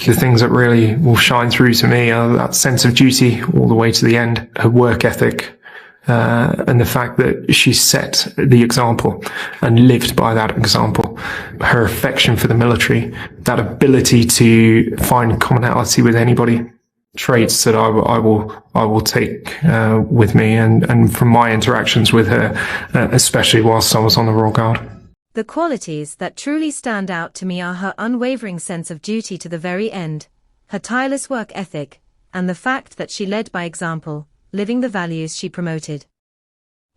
the things that really will shine through to me are that sense of duty all the way to the end, her work ethic, and the fact that she set the example and lived by that example, her affection for the military, that ability to find commonality with anybody, traits that I will take with me and from my interactions with her, especially whilst I was on the Royal Guard. The qualities that truly stand out to me are her unwavering sense of duty to the very end, her tireless work ethic, and the fact that she led by example, living the values she promoted.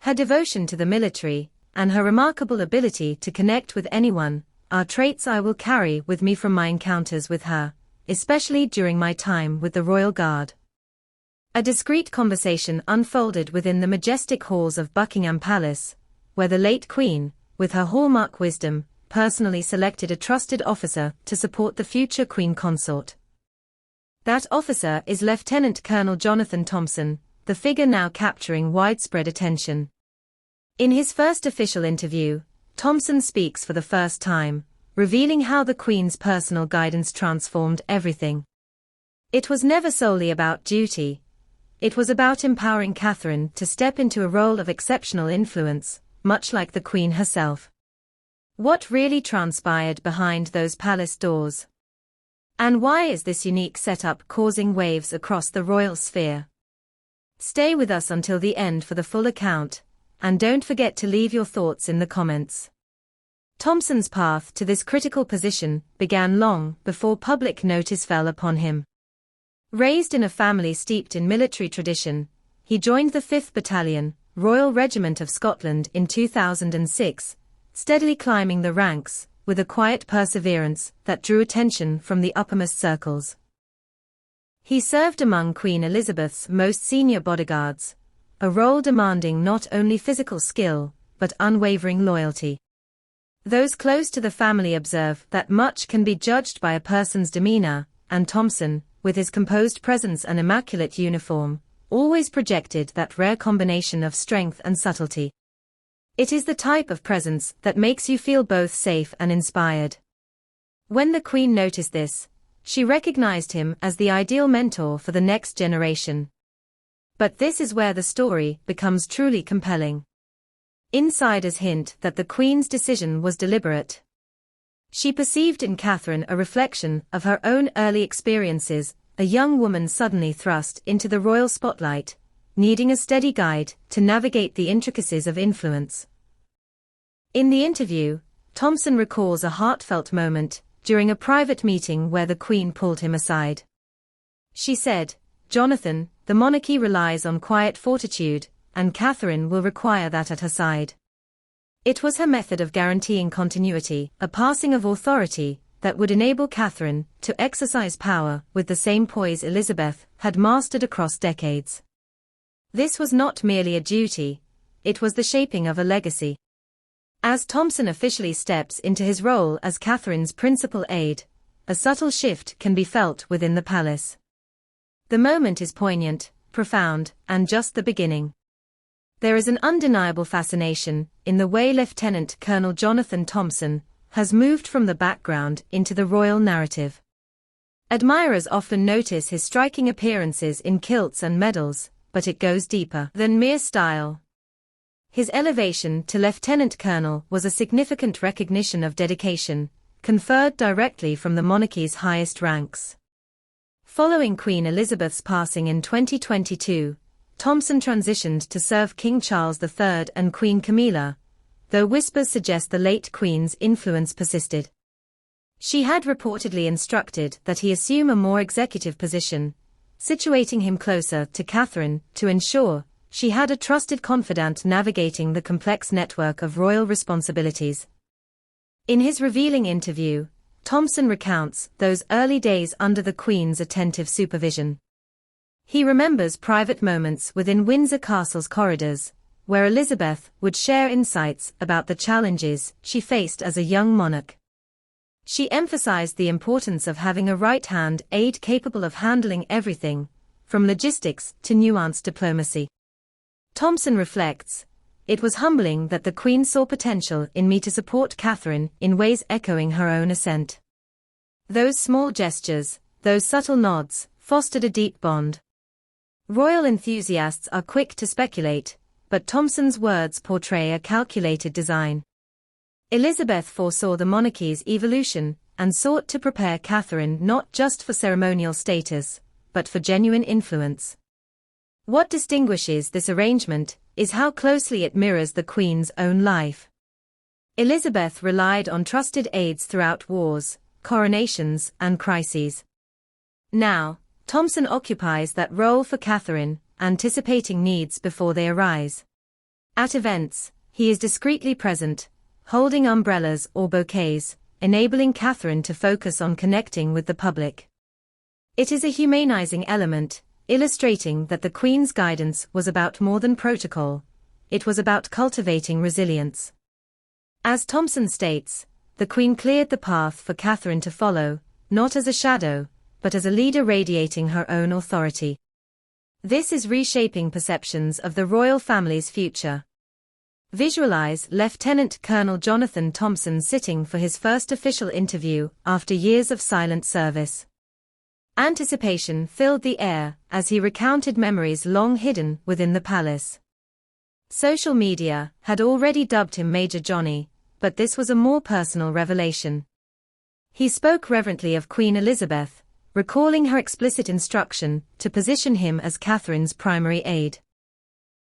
Her devotion to the military, and her remarkable ability to connect with anyone, are traits I will carry with me from my encounters with her, especially during my time with the Royal Guard. A discreet conversation unfolded within the majestic halls of Buckingham Palace, where the late Queen, with her hallmark wisdom, personally selected a trusted officer to support the future Queen Consort. That officer is Lieutenant Colonel Jonathan Thompson, the figure now capturing widespread attention. In his first official interview, Thompson speaks for the first time, revealing how the Queen's personal guidance transformed everything. It was never solely about duty. It was about empowering Catherine to step into a role of exceptional influence, much like the Queen herself. What really transpired behind those palace doors? And why is this unique setup causing waves across the royal sphere? Stay with us until the end for the full account, and don't forget to leave your thoughts in the comments. Thompson's path to this critical position began long before public notice fell upon him. Raised in a family steeped in military tradition, he joined the 5th Battalion, Royal Regiment of Scotland in 2006, steadily climbing the ranks, with a quiet perseverance that drew attention from the uppermost circles. He served among Queen Elizabeth's most senior bodyguards, a role demanding not only physical skill, but unwavering loyalty. Those close to the family observe that much can be judged by a person's demeanor, and Thompson, with his composed presence and immaculate uniform, always projected that rare combination of strength and subtlety. It is the type of presence that makes you feel both safe and inspired. When the Queen noticed this, she recognized him as the ideal mentor for the next generation. But this is where the story becomes truly compelling. Insiders hint that the Queen's decision was deliberate. She perceived in Catherine a reflection of her own early experiences, a young woman suddenly thrust into the royal spotlight, needing a steady guide to navigate the intricacies of influence. In the interview, Thompson recalls a heartfelt moment during a private meeting where the Queen pulled him aside. She said, "Jonathan, the monarchy relies on quiet fortitude, and Catherine will require that at her side." It was her method of guaranteeing continuity, a passing of authority that would enable Catherine to exercise power with the same poise Elizabeth had mastered across decades. This was not merely a duty, it was the shaping of a legacy. As Thompson officially steps into his role as Catherine's principal aide, a subtle shift can be felt within the palace. The moment is poignant, profound, and just the beginning. There is an undeniable fascination in the way Lieutenant Colonel Jonathan Thompson has moved from the background into the royal narrative. Admirers often notice his striking appearances in kilts and medals, but it goes deeper than mere style. His elevation to lieutenant colonel was a significant recognition of dedication, conferred directly from the monarchy's highest ranks. Following Queen Elizabeth's passing in 2022, Thompson transitioned to serve King Charles III and Queen Camilla, though whispers suggest the late Queen's influence persisted. She had reportedly instructed that he assume a more executive position, situating him closer to Catherine to ensure she had a trusted confidant navigating the complex network of royal responsibilities. In his revealing interview, Thompson recounts those early days under the Queen's attentive supervision. He remembers private moments within Windsor Castle's corridors, where Elizabeth would share insights about the challenges she faced as a young monarch. She emphasized the importance of having a right-hand aide capable of handling everything, from logistics to nuanced diplomacy. Thompson reflects, "It was humbling that the Queen saw potential in me to support Catherine in ways echoing her own assent. Those small gestures, those subtle nods fostered a deep bond. Royal enthusiasts are quick to speculate, but Thompson's words portray a calculated design. Elizabeth foresaw the monarchy's evolution and sought to prepare Catherine not just for ceremonial status, but for genuine influence. What distinguishes this arrangement is how closely it mirrors the Queen's own life. Elizabeth relied on trusted aides throughout wars, coronations, and crises. Now, Thompson occupies that role for Catherine, anticipating needs before they arise. At events, he is discreetly present, holding umbrellas or bouquets, enabling Catherine to focus on connecting with the public. It is a humanizing element, illustrating that the Queen's guidance was about more than protocol. It was about cultivating resilience. As Thompson states, the Queen cleared the path for Catherine to follow, not as a shadow, but as a leader radiating her own authority. This is reshaping perceptions of the royal family's future. Visualize Lieutenant Colonel Jonathan Thompson sitting for his first official interview after years of silent service. Anticipation filled the air as he recounted memories long hidden within the palace. Social media had already dubbed him Major Johnny, but this was a more personal revelation. He spoke reverently of Queen Elizabeth, recalling her explicit instruction to position him as Catherine's primary aide.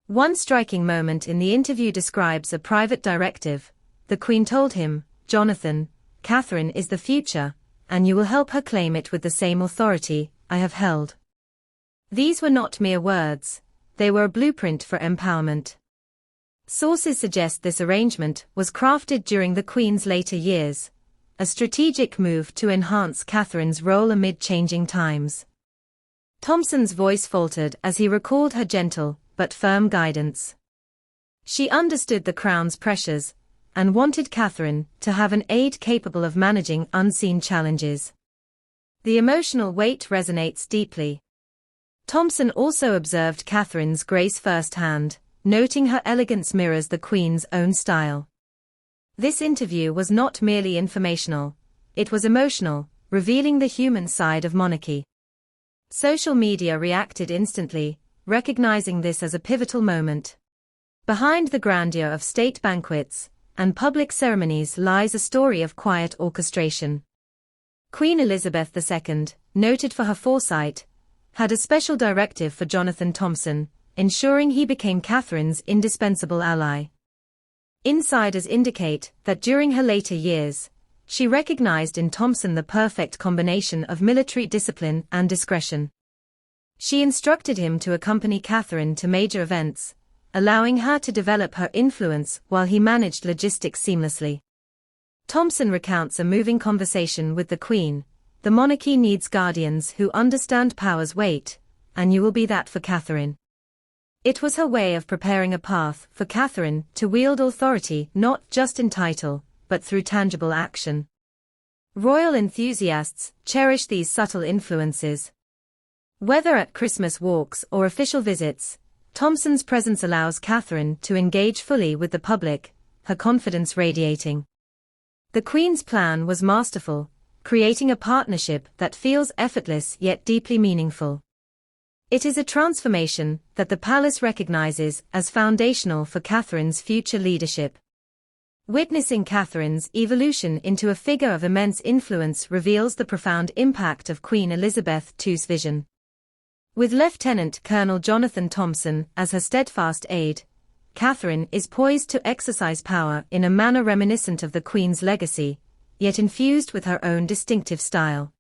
One striking moment in the interview describes a private directive. The Queen told him, "Jonathan, Catherine is the future, and you will help her claim it with the same authority I have held." These were not mere words, they were a blueprint for empowerment. Sources suggest this arrangement was crafted during the Queen's later years, a strategic move to enhance Catherine's role amid changing times. Thompson's voice faltered as he recalled her gentle but firm guidance. She understood the Crown's pressures and wanted Catherine to have an aide capable of managing unseen challenges. The emotional weight resonates deeply. Thompson also observed Catherine's grace firsthand, noting her elegance mirrors the Queen's own style. This interview was not merely informational, it was emotional, revealing the human side of monarchy. Social media reacted instantly, recognizing this as a pivotal moment. Behind the grandeur of state banquets and public ceremonies lies a story of quiet orchestration. Queen Elizabeth II, noted for her foresight, had a special directive for Jonathan Thompson, ensuring he became Catherine's indispensable ally. Insiders indicate that during her later years, she recognized in Thompson the perfect combination of military discipline and discretion. She instructed him to accompany Catherine to major events, allowing her to develop her influence while he managed logistics seamlessly. Thompson recounts a moving conversation with the Queen. "The monarchy needs guardians who understand power's weight, and you will be that for Catherine." It was her way of preparing a path for Catherine to wield authority not just in title, but through tangible action. Royal enthusiasts cherish these subtle influences. Whether at Christmas walks or official visits, Thompson's presence allows Catherine to engage fully with the public, her confidence radiating. The Queen's plan was masterful, creating a partnership that feels effortless yet deeply meaningful. It is a transformation that the palace recognizes as foundational for Catherine's future leadership. Witnessing Catherine's evolution into a figure of immense influence reveals the profound impact of Queen Elizabeth II's vision. With Lieutenant Colonel Jonathan Thompson as her steadfast aide, Catherine is poised to exercise power in a manner reminiscent of the Queen's legacy, yet infused with her own distinctive style.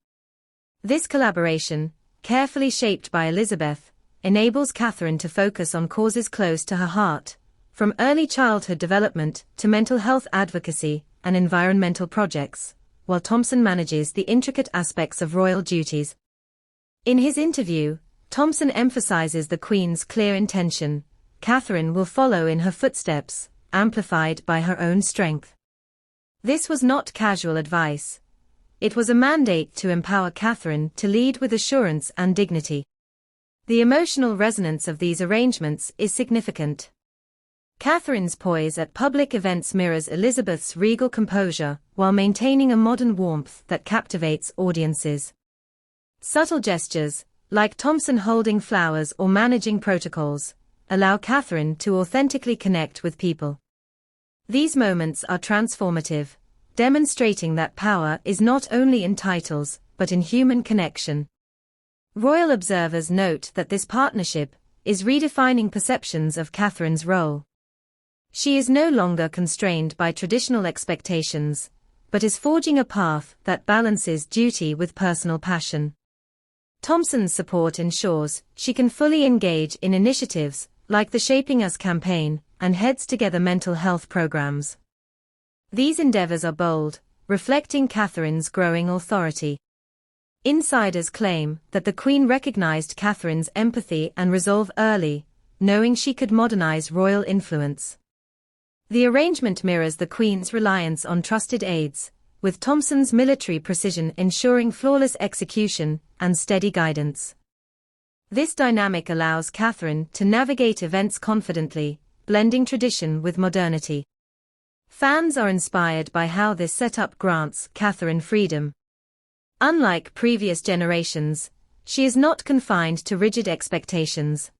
This collaboration, carefully shaped by Elizabeth, enables Catherine to focus on causes close to her heart, from early childhood development to mental health advocacy and environmental projects, while Thompson manages the intricate aspects of royal duties. In his interview, Thompson emphasizes the Queen's clear intention: Catherine will follow in her footsteps, amplified by her own strength. This was not casual advice. It was a mandate to empower Catherine to lead with assurance and dignity. The emotional resonance of these arrangements is significant. Catherine's poise at public events mirrors Elizabeth's regal composure while maintaining a modern warmth that captivates audiences. Subtle gestures, like Thompson holding flowers or managing protocols, allow Catherine to authentically connect with people. These moments are transformative, demonstrating that power is not only in titles, but in human connection. Royal observers note that this partnership is redefining perceptions of Catherine's role. She is no longer constrained by traditional expectations, but is forging a path that balances duty with personal passion. Thompson's support ensures she can fully engage in initiatives like the Shaping Us campaign and Heads Together mental health programs. These endeavors are bold, reflecting Catherine's growing authority. Insiders claim that the Queen recognized Catherine's empathy and resolve early, knowing she could modernize royal influence. The arrangement mirrors the Queen's reliance on trusted aides, with Thompson's military precision ensuring flawless execution and steady guidance. This dynamic allows Catherine to navigate events confidently, blending tradition with modernity. Fans are inspired by how this setup grants Catherine freedom. Unlike previous generations, she is not confined to rigid expectations.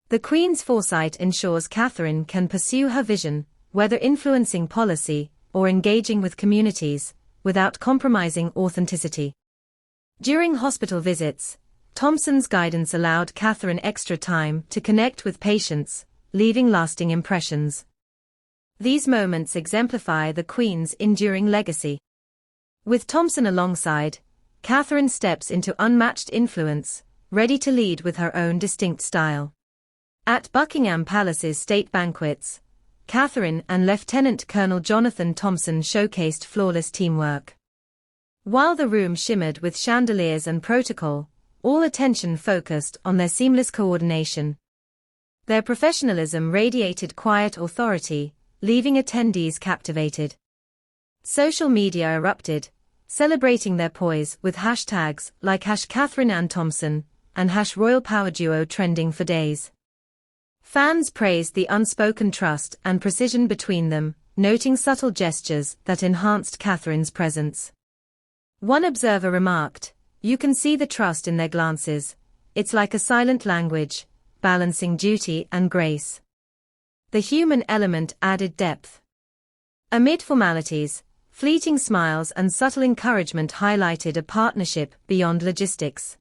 The Queen's foresight ensures Catherine can pursue her vision, whether influencing policy or engaging with communities, without compromising authenticity. During hospital visits, Thompson's guidance allowed Catherine extra time to connect with patients, leaving lasting impressions. These moments exemplify the Queen's enduring legacy. With Thompson alongside, Catherine steps into unmatched influence, ready to lead with her own distinct style. At Buckingham Palace's state banquets, Catherine and Lieutenant Colonel Jonathan Thompson showcased flawless teamwork. While the room shimmered with chandeliers and protocol, all attention focused on their seamless coordination. Their professionalism radiated quiet authority, leaving attendees captivated. Social media erupted, celebrating their poise with hashtags like #CatherineAndThompson and #RoyalPowerDuo trending for days. Fans praised the unspoken trust and precision between them, noting subtle gestures that enhanced Catherine's presence. One observer remarked, "You can see the trust in their glances. It's like a silent language, balancing duty and grace." The human element added depth. Amid formalities, fleeting smiles and subtle encouragement highlighted a partnership beyond logistics.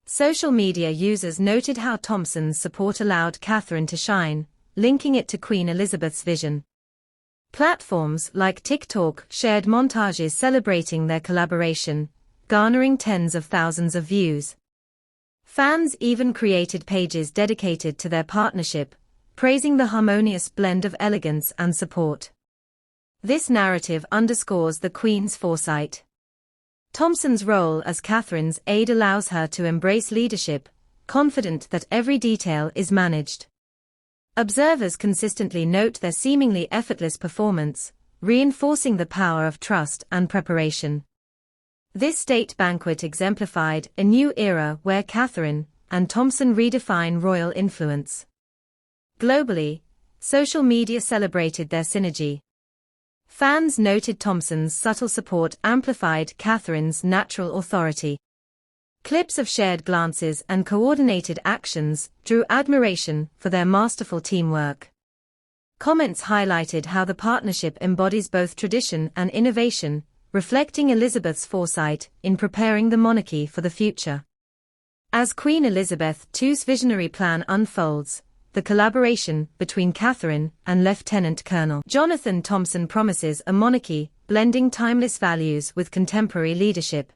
Social media users noted how Thompson's support allowed Catherine to shine, linking it to Queen Elizabeth's vision. Platforms like TikTok shared montages celebrating their collaboration, garnering tens of thousands of views. Fans even created pages dedicated to their partnership, praising the harmonious blend of elegance and support. This narrative underscores the Queen's foresight. Thompson's role as Catherine's aide allows her to embrace leadership, confident that every detail is managed. Observers consistently note their seemingly effortless performance, reinforcing the power of trust and preparation. This state banquet exemplified a new era where Catherine and Thompson redefine royal influence. Globally, social media celebrated their synergy. Fans noted Thompson's subtle support amplified Catherine's natural authority. Clips of shared glances and coordinated actions drew admiration for their masterful teamwork. Comments highlighted how the partnership embodies both tradition and innovation, reflecting Elizabeth's foresight in preparing the monarchy for the future. As Queen Elizabeth II's visionary plan unfolds, the collaboration between Catherine and Lieutenant Colonel Jonathan Thompson promises a monarchy blending timeless values with contemporary leadership.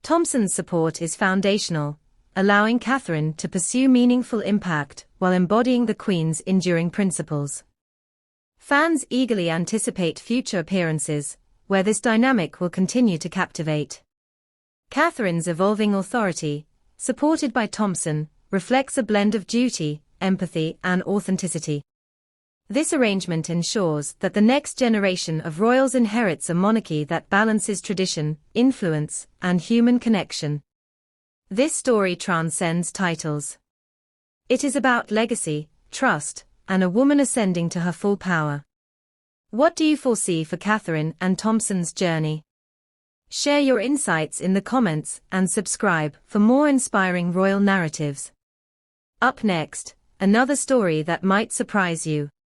Thompson's support is foundational, allowing Catherine to pursue meaningful impact while embodying the Queen's enduring principles. Fans eagerly anticipate future appearances, where this dynamic will continue to captivate. Catherine's evolving authority, supported by Thompson, reflects a blend of duty, empathy, and authenticity. This arrangement ensures that the next generation of royals inherits a monarchy that balances tradition, influence, and human connection. This story transcends titles. It is about legacy, trust, and a woman ascending to her full power. What do you foresee for Catherine and Thompson's journey? Share your insights in the comments and subscribe for more inspiring royal narratives. Up next, another story that might surprise you.